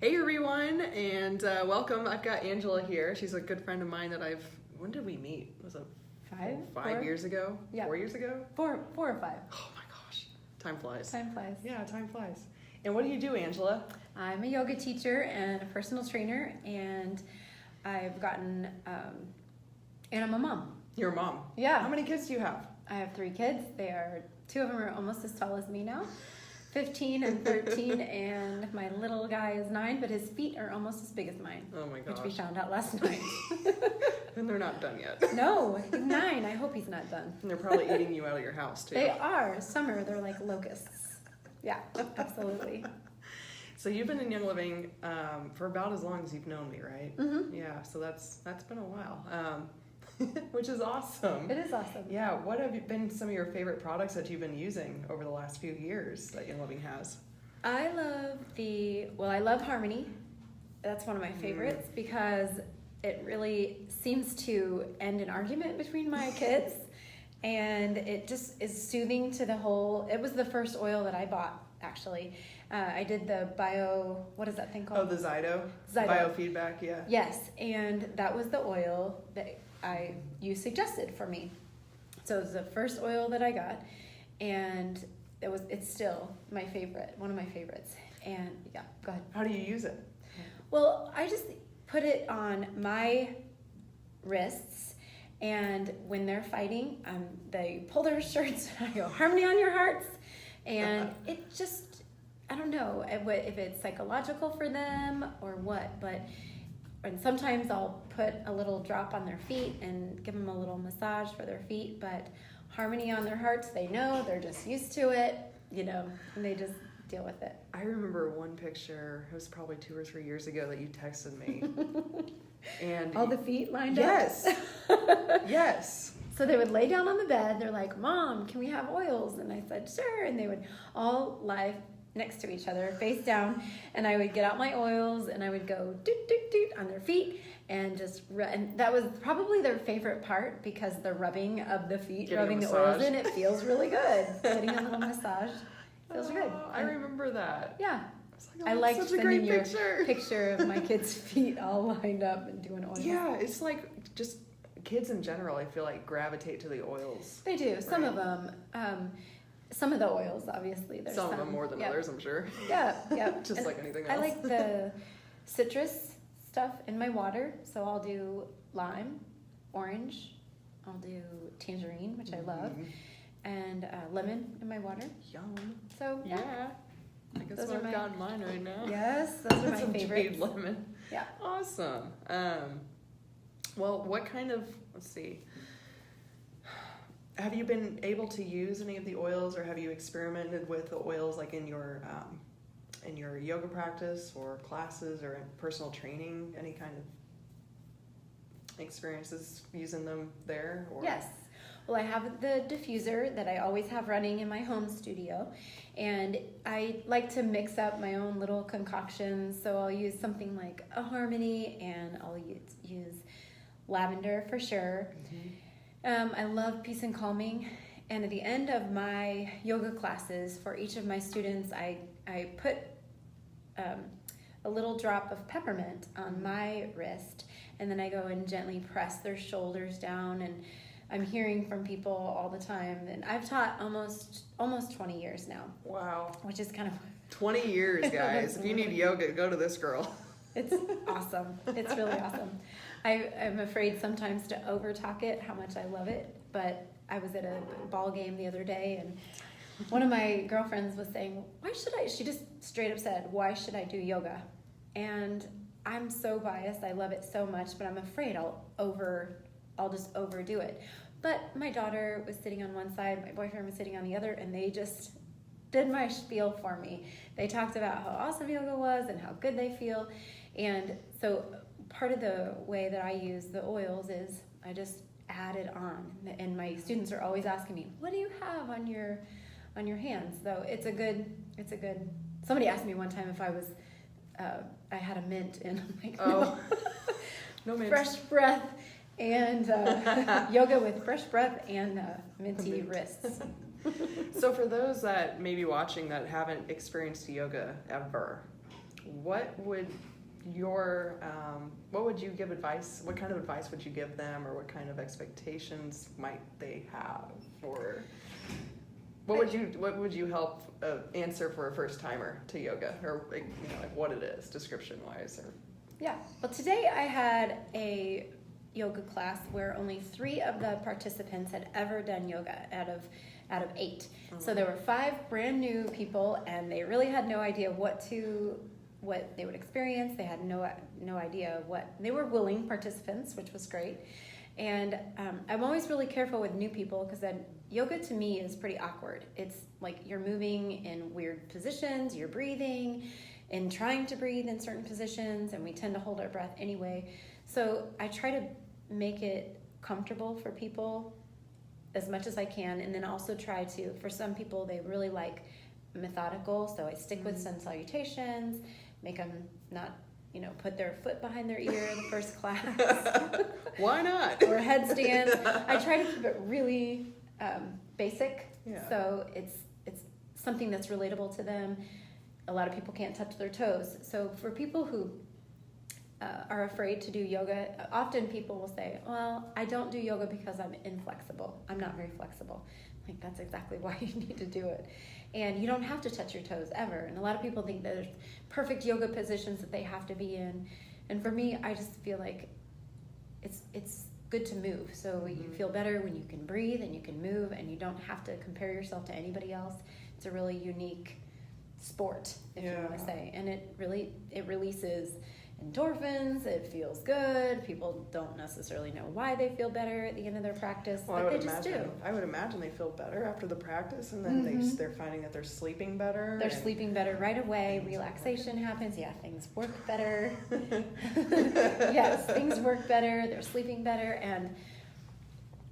Hey everyone, and welcome. I've got Angela here. She's a good friend of mine that when did we meet? Was it five years ago? Yeah. 4 years ago? Four or five. Oh my gosh, time flies. Time flies. Yeah, time flies. And what do you do, Angela? I'm a yoga teacher and a personal trainer, and I've gotten, and I'm a mom. You're a mom. Yeah. How many kids do you have? I have 3 kids. Two of them are almost as tall as me now, 15 and 13, and my little guy is 9, but his feet are almost as big as mine. Oh my gosh. Which we found out last night. And they're not done yet. No, he's 9. I hope he's not done. And they're probably eating you out of your house too. They are. Summer, they're like locusts. Yeah, absolutely. So you've been in Young Living for about as long as you've known me, right? Mm-hmm. Yeah, so that's been a while, which is awesome. It is awesome. Yeah, what have been some of your favorite products that you've been using over the last few years that Young Living has? I love Harmony. That's one of my favorites because it really seems to end an argument between my kids, and it just is soothing to the whole. It was the first oil that I bought, actually. I did the what is that thing called? Oh, the Zydo? Zydo. Biofeedback, yeah. Yes, and that was the oil that you suggested for me. So it was the first oil that I got, and it's still my favorite, one of my favorites. And yeah, go ahead. How do you use it? Well, I just put it on my wrists, and when they're fighting, they pull their shirts, and I go, "Harmony on your hearts," and it just, I don't know if it's psychological for them or what, and sometimes I'll put a little drop on their feet and give them a little massage for their feet, but Harmony on their hearts, they know, they're just used to it, and they just deal with it. I remember one picture, it was probably 2 or 3 years ago that you texted me. And all the feet lined yes. up? Yes. So they would lay down on the bed, they're like, "Mom, can we have oils?" And I said, "Sure," and they would all lie next to each other, face down, and I would get out my oils and I would go doot doot doot on their feet and and that was probably their favorite part because the rubbing of the feet, rubbing the oils in, it feels really good. Getting a little massage feels good. I remember that. Yeah. I liked such a great picture of my kids' feet all lined up and doing oils. Yeah, it's like just kids in general, I feel like gravitate to the oils. They do. Some of them. Some of the oils, obviously. There's some of them more than others, I'm sure. Yeah. Just and like anything else. I like the citrus stuff in my water, so I'll do lime, orange, I'll do tangerine, which I love, and lemon in my water. Yum. So yeah. I guess those I've got mine right now. Yes, those are my some favorites. jade lemon. Yeah. Awesome. Well, what kind of, let's see, have you been able to use any of the oils, or have you experimented with the oils like in your yoga practice or classes or in personal training? Any kind of experiences using them there? Or? Yes. Well, I have the diffuser that I always have running in my home studio, and I like to mix up my own little concoctions. So I'll use something like a Harmony, and I'll use lavender for sure. I love Peace and Calming, and at the end of my yoga classes for each of my students, I put a little drop of peppermint on my wrist, and then I go and gently press their shoulders down. And I'm hearing from people all the time, and I've taught almost 20 years now. Wow. Which is kind of 20 years, guys. If you need yoga, go to this girl. It's awesome. It's really awesome. I'm afraid sometimes to over-talk it, how much I love it, but I was at a ball game the other day, and one of my girlfriends was saying, she just straight up said, "Why should I do yoga?" And I'm so biased. I love it so much, but I'm afraid I'll just overdo it. But my daughter was sitting on one side, my boyfriend was sitting on the other, and they just did my spiel for me. They talked about how awesome yoga was and how good they feel. And so part of the way that I use the oils is I just add it on. And my students are always asking me, "What do you have on your hands?" So it's a good, somebody asked me one time if I had a mint in. I'm like, oh, no mint. Fresh breath and yoga with fresh breath and minty wrists. So for those that may be watching that haven't experienced yoga ever, what would you give advice? What kind of advice would you give them, or what kind of expectations might they have, or what would you help answer for a first timer to yoga, or like what it is, description wise, or? Yeah. Well, today I had a yoga class where only 3 of the participants had ever done yoga out of 8. So there were 5 brand new people, and they really had no idea what they would experience. They had no idea they were willing participants, which was great. And I'm always really careful with new people, because then yoga to me is pretty awkward. It's like you're moving in weird positions, you're breathing and trying to breathe in certain positions, and we tend to hold our breath anyway. So I try to make it comfortable for people as much as I can, and then also try to, for some people, they really like methodical, so I stick with sun salutations, make them not, put their foot behind their ear in the first class. Why not? Or headstands. I try to keep it really basic, so it's something that's relatable to them. A lot of people can't touch their toes, so for people who are afraid to do yoga, often people will say, well, I don't do yoga because I'm inflexible. I'm not very flexible. Like, that's exactly why you need to do it. And you don't have to touch your toes ever. And a lot of people think there's perfect yoga positions that they have to be in. And for me, I just feel like it's good to move. So you feel better when you can breathe and you can move, and you don't have to compare yourself to anybody else. It's a really unique sport, if you want to say. And it releases endorphins. It feels good. People don't necessarily know why they feel better at the end of their practice, but they just do. I would imagine they feel better after the practice, and then they're finding that they're sleeping better. They're sleeping better right away. Relaxation happens. Yeah, things work better. Yes, things work better. They're sleeping better. And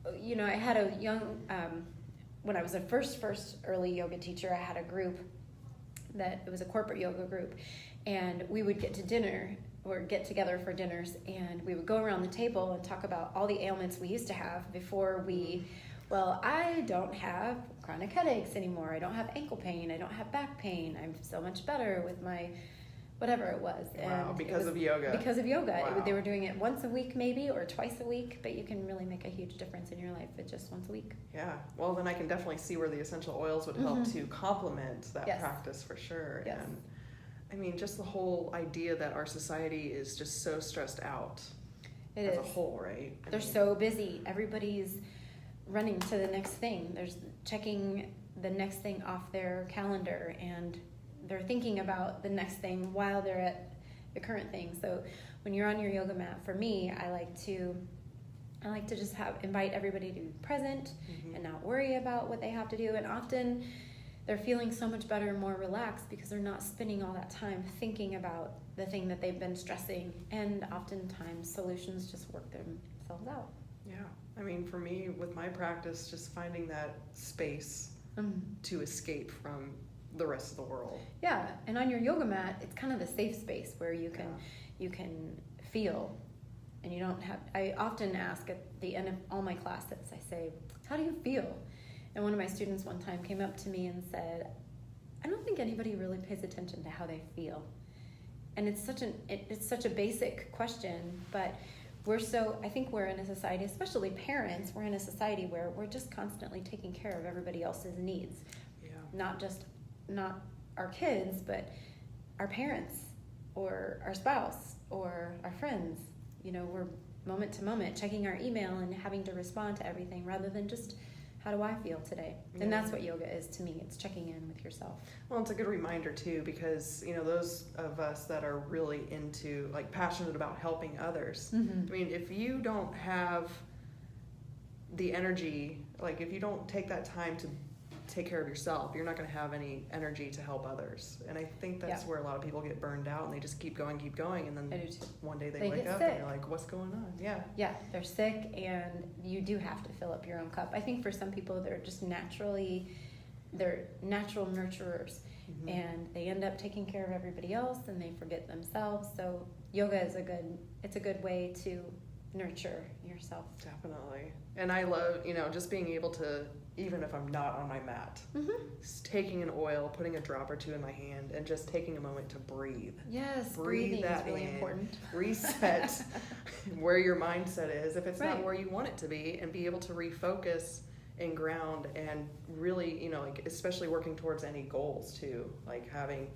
I had a young when I was a first early yoga teacher, I had a group that it was a corporate yoga group, and we would get to dinner or get together for dinners, and we would go around the table and talk about all the ailments we used to have before I don't have chronic headaches anymore. I don't have ankle pain. I don't have back pain. I'm so much better with my whatever it was. Wow, because of yoga. Because of yoga. Wow. They were doing it once a week maybe, or twice a week, but you can really make a huge difference in your life with just once a week. Yeah, well then I can definitely see where the essential oils would help to complement that practice for sure. Yes. And I mean, just the whole idea that our society is just so stressed out as a whole, right? They're so busy. Everybody's running to the next thing. There's checking the next thing off their calendar, and they're thinking about the next thing while they're at the current thing. So when you're on your yoga mat, for me, I like to just invite everybody to be present and not worry about what they have to do. And often they're feeling so much better and more relaxed because they're not spending all that time thinking about the thing that they've been stressing. And oftentimes solutions just work themselves out. Yeah, I mean, for me, with my practice, just finding that space to escape from the rest of the world. Yeah, and on your yoga mat, it's kind of a safe space where you can feel, and you don't have. I often ask at the end of all my classes, I say, "How do you feel?" And one of my students one time came up to me and said, "I don't think anybody really pays attention to how they feel." And it's such a basic question, but I think we're in a society, especially parents, we're in a society where we're just constantly taking care of everybody else's needs. Yeah. Not our kids, but our parents or our spouse or our friends. We're moment to moment checking our email and having to respond to everything rather than just, how do I feel today? Yeah. And that's what yoga is to me. It's checking in with yourself. Well, it's a good reminder too, because those of us that are really into, like, passionate about helping others. I mean, if you don't have the energy, like if you don't take that time to take care of yourself, you're not going to have any energy to help others. And I think that's where a lot of people get burned out, and they just keep going, and then I do too. one day they They wake get up sick. and they're like, what's going on? Yeah, they're sick, and you do have to fill up your own cup. I think for some people, they're natural nurturers, and they end up taking care of everybody else, and they forget themselves. So yoga is a good way to nurture yourself. Definitely. And I love, just being able to even if I'm not on my mat. Mm-hmm. Just taking an oil, putting a drop or two in my hand, and just taking a moment to breathe. Yes, Breathe breathing that is really in. important. Reset where your mindset is, if it's Right. not where you want it to be, and be able to refocus and ground, and really, you know, like, especially working towards any goals too, like having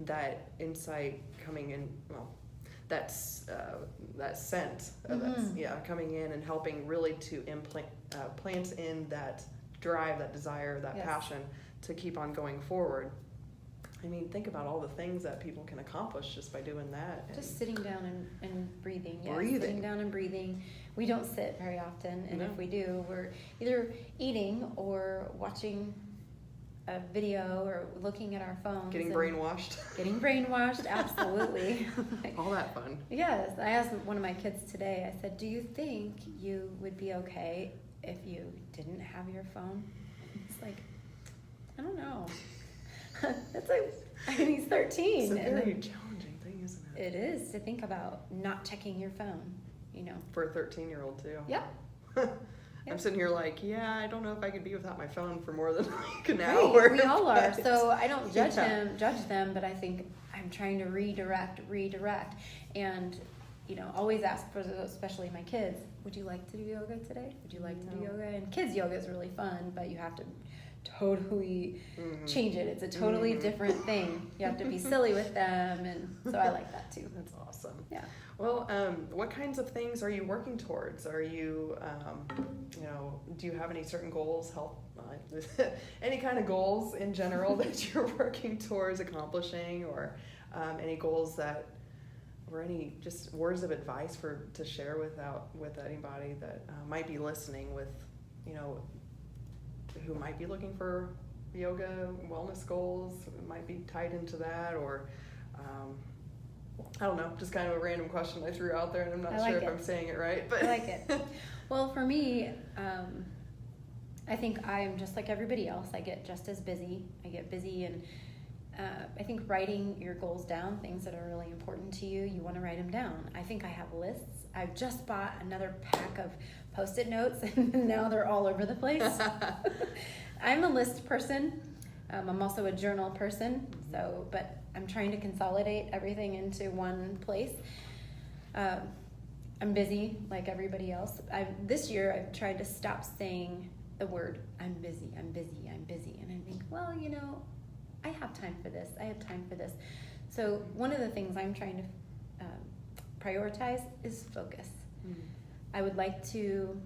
that insight coming in, well, that's that sense of coming in and helping really to plant in that drive, that desire, that Yes. passion to keep on going forward. I mean, think about all the things that people can accomplish just by doing that. And Just sitting down and breathing. Yes, Breathing. sitting down and breathing. We don't sit very often, and No. if we do, we're either eating or watching a video or looking at our phones. getting and brainwashed. Getting brainwashed, absolutely. All that fun. Yes, I asked one of my kids today, I said, do you think you would be okay if you didn't have your phone? It's like, I don't know. It's like, I mean, he's 13. It's a and very challenging thing, isn't it? it is to think about not checking your phone, you know. For a 13-year-old too. Yep. I'm sitting here like, yeah, I don't know if I could be without my phone for more than like an Right, hour. we all are. but- So I don't judge Yeah. them, but I think I'm trying to redirect, and always ask for those, especially my kids. Would you like to do yoga today? Would you like to do No. yoga? And kids yoga is really fun, but you have to totally Mhm. change it. It's a totally Mhm. different thing. You have to be silly with them, and so I like that too. That's awesome. Yeah. Well, what kinds of things are you working towards? Are you, do you have any certain goals, health, any kind of goals in general that you're working towards accomplishing, or any goals that, or any just words of advice to share with anybody that might be listening with, who might be looking for yoga wellness goals, might be tied into that, or I don't know, just kind of a random question I threw out there, and I'm not I like sure if it. I'm saying it right. But I like it. Well, for me, I think I'm just like everybody else. I get just as busy. I get busy, and I think writing your goals down, things that are really important to you, you want to write them down. I think I have lists. I've just bought another pack of Post-it notes, and now they're all over the place. I'm a list person. I'm also a journal person, but I'm trying to consolidate everything into one place. I'm busy like everybody else. This year I've tried to stop saying the word I'm busy, and I think, well, I have time for this. I have time for this. So one of the things I'm trying to prioritize is focus. I would like to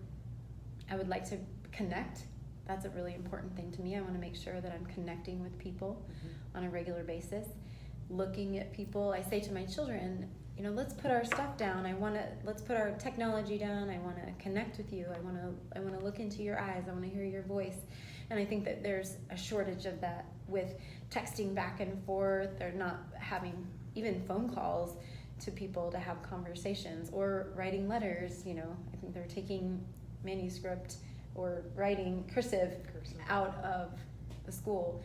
connect. That's a really important thing to me. I want to make sure that I'm connecting with people on a regular basis, looking at people. I say to my children, let's put our stuff down. Let's put our technology down. I want to connect with you. I want to look into your eyes. I want to hear your voice. And I think that there's a shortage of that with texting back and forth, or not having even phone calls to people to have conversations, or writing letters. I think they're taking manuscript or writing cursive out of the school.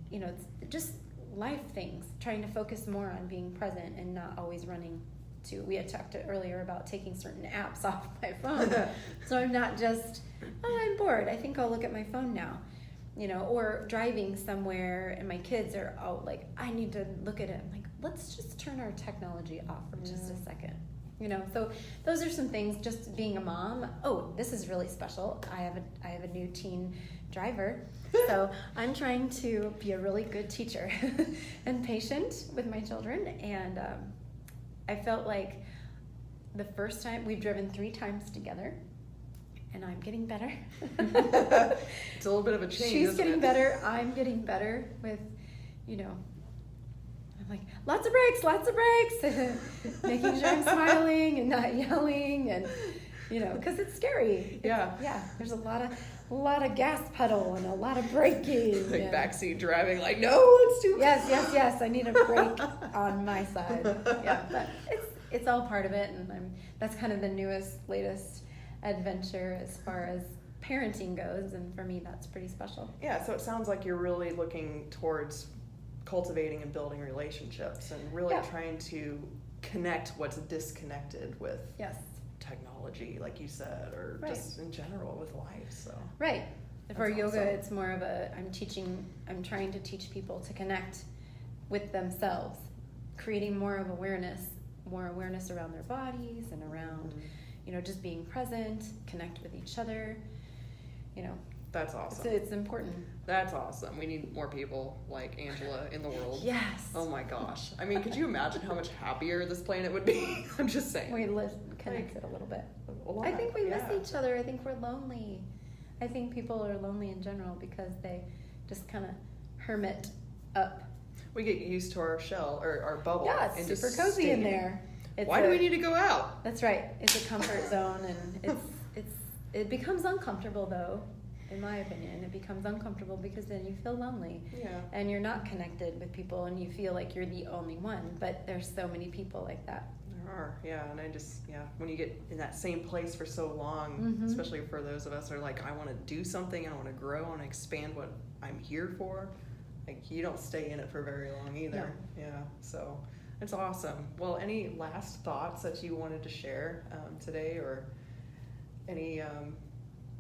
It's just life things, trying to focus more on being present and not always running to. We had talked earlier about taking certain apps off my phone. So I'm not just, I'm bored, I think I'll look at my phone now. Or driving somewhere and my kids are all like, I need to look at it. I'm like, let's just turn our technology off for just a second. So those are some things, just being a mom. Oh, this is really special. I have a new teen driver. So I'm trying to be a really good teacher and patient with my children. And I felt like the first time, we've driven 3 times together, and I'm getting better. It's a little bit of a change. She's isn't getting it? better. I'm getting better with, I'm like, lots of breaks, making sure I'm smiling and not yelling, and because it's scary. Yeah. There's a lot of gas pedal and a lot of braking. Like and- backseat driving, like, no, it's too. Yes. I need a break on my side. Yeah, but it's all part of it, and that's kind of the latest adventure as far as parenting goes, and for me, that's pretty special. Yeah, so it sounds like you're really looking towards cultivating and building relationships, and really Yeah. trying to connect what's disconnected with Yes. technology, like you said, or Right. just in general with life. So Right. For That's yoga, awesome. it's more of I'm trying to teach people to connect with themselves, creating more awareness around their bodies and around, just being present, connect with each other. That's It's, awesome. it's important. That's awesome. We need more people like Angela in the world. Yes. Oh my gosh. I mean, could you imagine how much happier this planet would be? I'm just saying. We live connected a little bit. A lot, I think we miss yeah. each other. I think we're lonely. I think people are lonely in general because they just kind of hermit up. We get used to our shell or our bubble. Yeah, and it's just super cozy stay in there. Why do we need to go out? That's right. It's a comfort zone, and it becomes uncomfortable though. In my opinion, it becomes uncomfortable because then you feel lonely Yeah. and you're not connected with people, and you feel like you're the only one. But there's so many people like that. There are, yeah, and when you get in that same place for so long, Mhm. especially for those of us who are like, I want to do something, I want to grow, I want to expand what I'm here for, like you don't stay in it for very long either. Yeah, so it's awesome. Well, any last thoughts that you wanted to share today, or any?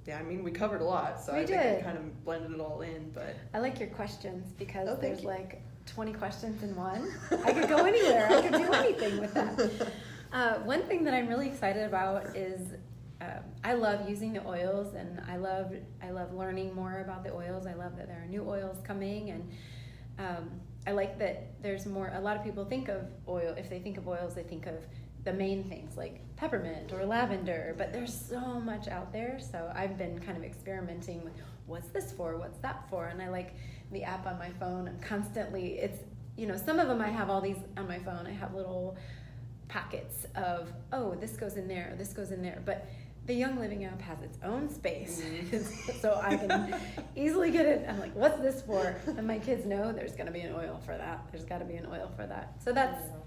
Yeah, I mean, we covered a lot, so We I think I did. kind of blended it all in, but I like your questions because Oh, thank there's you. like 20 questions in one. I could go anywhere. I could do anything with that. One thing that I'm really excited about is I love using the oils, and I love learning more about the oils. I love that there are new oils coming, and I like that there's more. A lot of people think of oil. If they think of oils, they think of the main things like peppermint or lavender, but there's so much out there. So I've been kind of experimenting with what's this for, what's that for, and I like the app on my phone. I'm constantly, some of them I have all these on my phone. I have little pockets of, oh, this goes in there, this goes in there, but the Young Living app has its own space, so I can easily get it. I'm like, what's this for? And my kids know there's going to be an oil for that. There's got to be an oil for that. So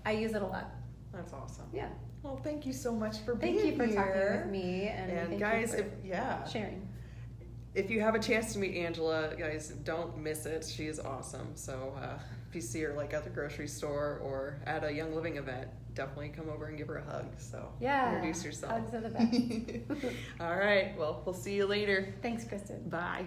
I use it a lot. that's awesome. Yeah. Well, thank you so much for being Thank you for here. talking with me, and thank guys, you for sharing. If you have a chance to meet Angela, guys, don't miss it. She is awesome. So if you see her like at the grocery store or at a Young Living event, definitely come over and give her a hug. So Yeah. introduce yourself. Hugs are the best. All right. Well, we'll see you later. Thanks, Kristen. Bye.